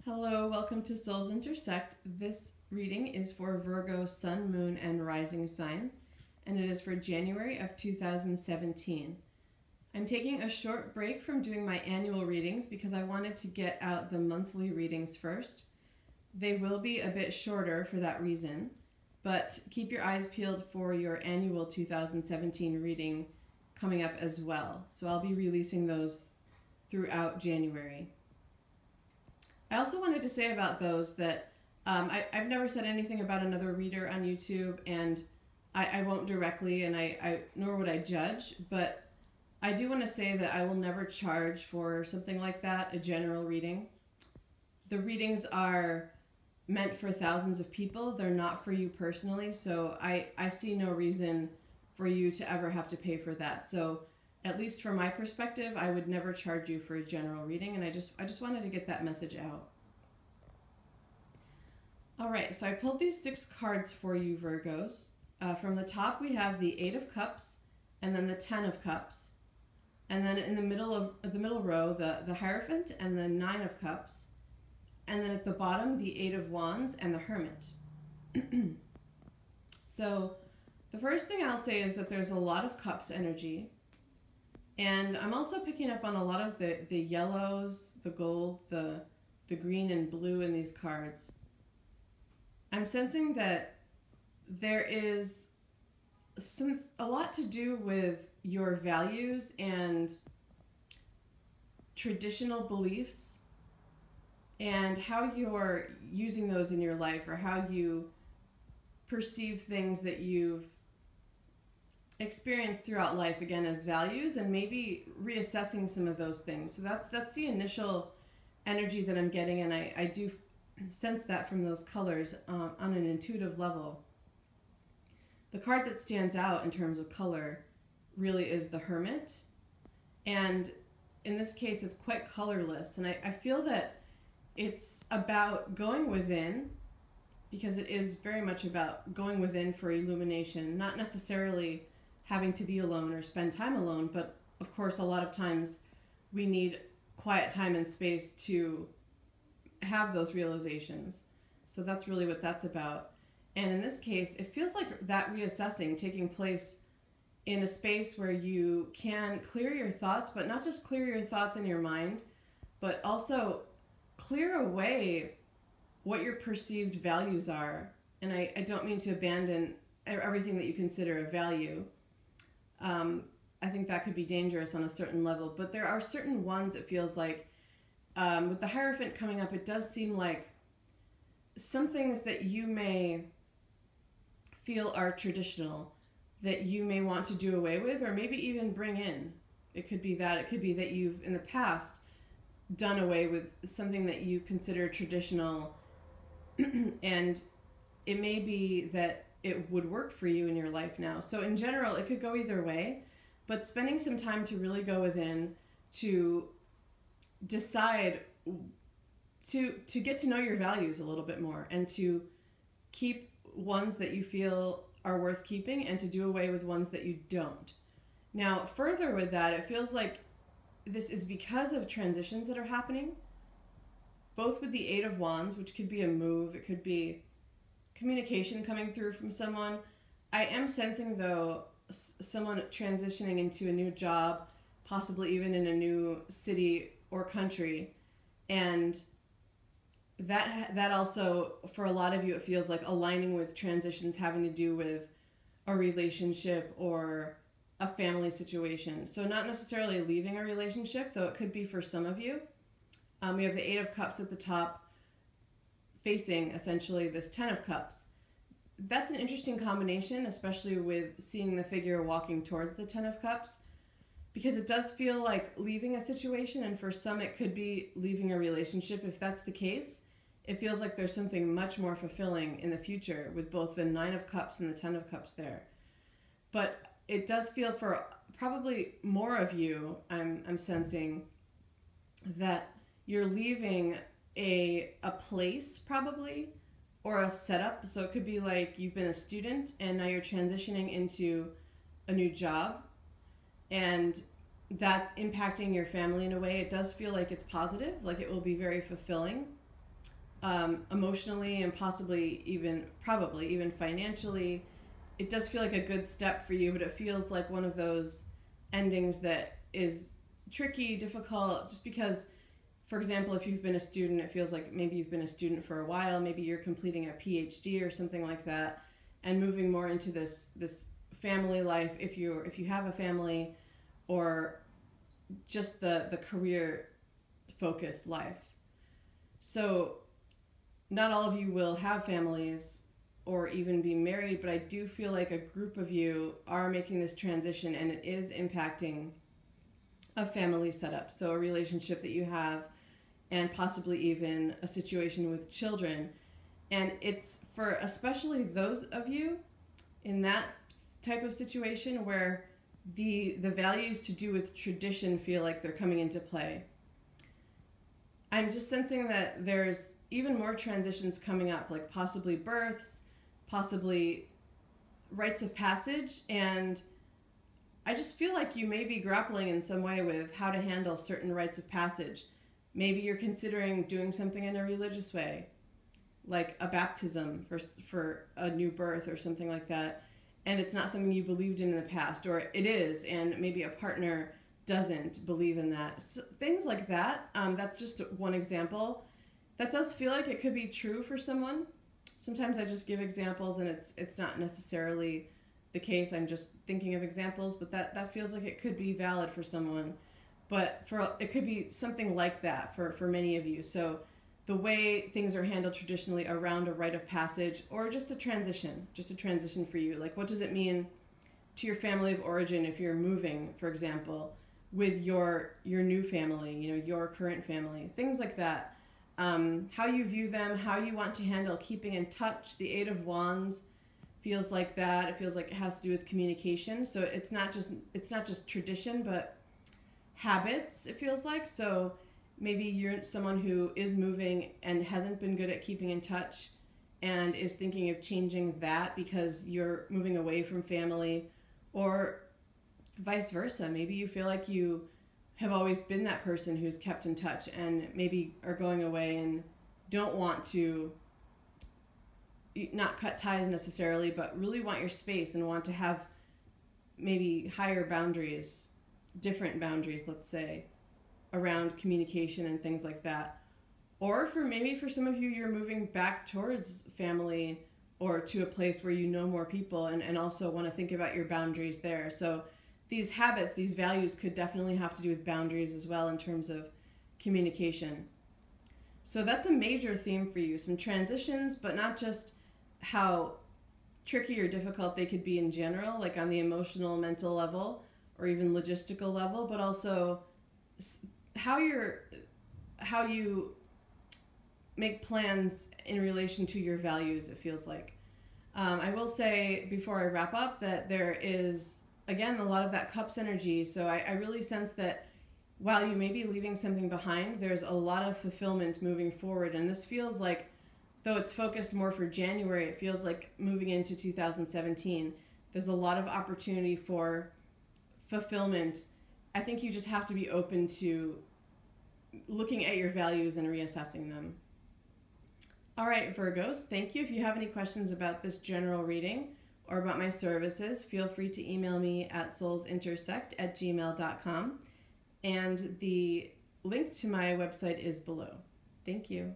Hello, welcome to Souls Intersect. This reading is for Virgo, Sun, Moon, and Rising signs, and it is for January of 2017. I'm taking a short break from doing my annual readings because I wanted to get out the monthly readings first. They will be a bit shorter for that reason, but keep your eyes peeled for your annual 2017 reading coming up as well. So I'll be releasing those throughout January. I also wanted to say about those that I've never said anything about another reader on YouTube, and I won't directly, and I nor would I judge, but I do want to say that I will never charge for something like that, a general reading. The readings are meant for thousands of people. They're not for you personally, so I see no reason for you to ever have to pay for that. So at least from my perspective, I would never charge you for a general reading, and I just wanted to get that message out. All right, so I pulled these 6 cards for you, Virgos. From the top, we have the 8 of Cups, and then the 10 of Cups, and then in the middle row, the Hierophant and the 9 of Cups, and then at the bottom, the 8 of Wands and the Hermit. So the first thing I'll say is that there's a lot of Cups energy. And I'm also picking up on a lot of the yellows, the gold, the green and blue in these cards. I'm sensing that there is a lot to do with your values and traditional beliefs and how you're using those in your life, or how you perceive things that you've experience throughout life, again, as values, and maybe reassessing some of those things. So that's the initial energy that I'm getting, and I do sense that from those colors on an intuitive level. The card that stands out in terms of color really is the Hermit, and in this case it's quite colorless, and I feel that it's about going within, because it is very much about going within for illumination, not necessarily having to be alone or spend time alone, but of course a lot of times we need quiet time and space to have those realizations. So that's really what that's about. And in this case, it feels like that reassessing taking place in a space where you can clear your thoughts, but not just clear your thoughts in your mind, but also clear away what your perceived values are. And I don't mean to abandon everything that you consider a value. I think that could be dangerous on a certain level, but there are certain ones, it feels like, with the Hierophant coming up, it does seem like some things that you may feel are traditional that you may want to do away with, or maybe even bring in. It could be that you've in the past done away with something that you consider traditional, and it may be that it would work for you in your life now. So in general, it could go either way, but spending some time to really go within, to decide, to get to know your values a little bit more, and to keep ones that you feel are worth keeping, and to do away with ones that you don't. Now, further with that, it feels like this is because of transitions that are happening, both with the 8 of Wands, which could be a move, it could be communication coming through from someone. I am sensing, though, someone transitioning into a new job, possibly even in a new city or country, and that also, for a lot of you, it feels like aligning with transitions having to do with a relationship or a family situation. So not necessarily leaving a relationship, though it could be for some of you. We have the 8 of Cups at the top, facing essentially this 10 of Cups. That's an interesting combination, especially with seeing the figure walking towards the 10 of Cups, because it does feel like leaving a situation, and for some it could be leaving a relationship. If that's the case, it feels like there's something much more fulfilling in the future with both the 9 of Cups and the 10 of Cups there. But it does feel, for probably more of you, I'm sensing that you're leaving a place, probably, or a setup. So it could be like you've been a student and now you're transitioning into a new job, and that's impacting your family in a way. It does feel like it's positive, like it will be very fulfilling. emotionally and possibly even, probably even financially, it does feel like a good step for you, but it feels like one of those endings that is tricky, difficult, just because, for example, if you've been a student, it feels like maybe you've been a student for a while, maybe you're completing a PhD or something like that, and moving more into this family life, if you have a family, or just the career focused life. So not all of you will have families or even be married, but I do feel like a group of you are making this transition, and it is impacting a family setup. So a relationship that you have, and possibly even a situation with children. And it's for especially those of you in that type of situation where the values to do with tradition feel like they're coming into play. I'm just sensing that there's even more transitions coming up, like possibly births, possibly rites of passage, and I just feel like you may be grappling in some way with how to handle certain rites of passage. Maybe you're considering doing something in a religious way, like a baptism for a new birth or something like that, and it's not something you believed in the past, or it is, and maybe a partner doesn't believe in that. So, things like that. That's just one example. That does feel like it could be true for someone. Sometimes I just give examples, and it's not necessarily the case. I'm just thinking of examples, but that feels like it could be valid for someone. But it could be something like that for many of you. So the way things are handled traditionally around a rite of passage, or just a transition for you. Like, what does it mean to your family of origin if you're moving, for example, with your new family, your current family, things like that. How you view them, how you want to handle keeping in touch. The Eight of Wands feels like that. It feels like it has to do with communication. So it's not just tradition, but habits, it feels like. So maybe you're someone who is moving and hasn't been good at keeping in touch and is thinking of changing that because you're moving away from family, or vice versa. Maybe you feel like you have always been that person who's kept in touch and maybe are going away and don't want to not cut ties necessarily, but really want your space and want to have maybe higher boundaries, different boundaries, let's say, around communication and things like that. Or for some of you, you're moving back towards family or to a place where you know more people, and also want to think about your boundaries there. So these habits, these values could definitely have to do with boundaries as well in terms of communication. So that's a major theme for you. Some transitions, but not just how tricky or difficult they could be in general, like on the emotional, mental level, or even logistical level, but also how you make plans in relation to your values, it feels like. I will say before I wrap up that there is, again, a lot of that cups energy. So I really sense that while you may be leaving something behind, there's a lot of fulfillment moving forward. And this feels like, though it's focused more for January, it feels like moving into 2017, there's a lot of opportunity for fulfillment. I think you just have to be open to looking at your values and reassessing them. All right, Virgos, thank you. If you have any questions about this general reading or about my services, feel free to email me at soulsintersect@gmail.com. And the link to my website is below. Thank you.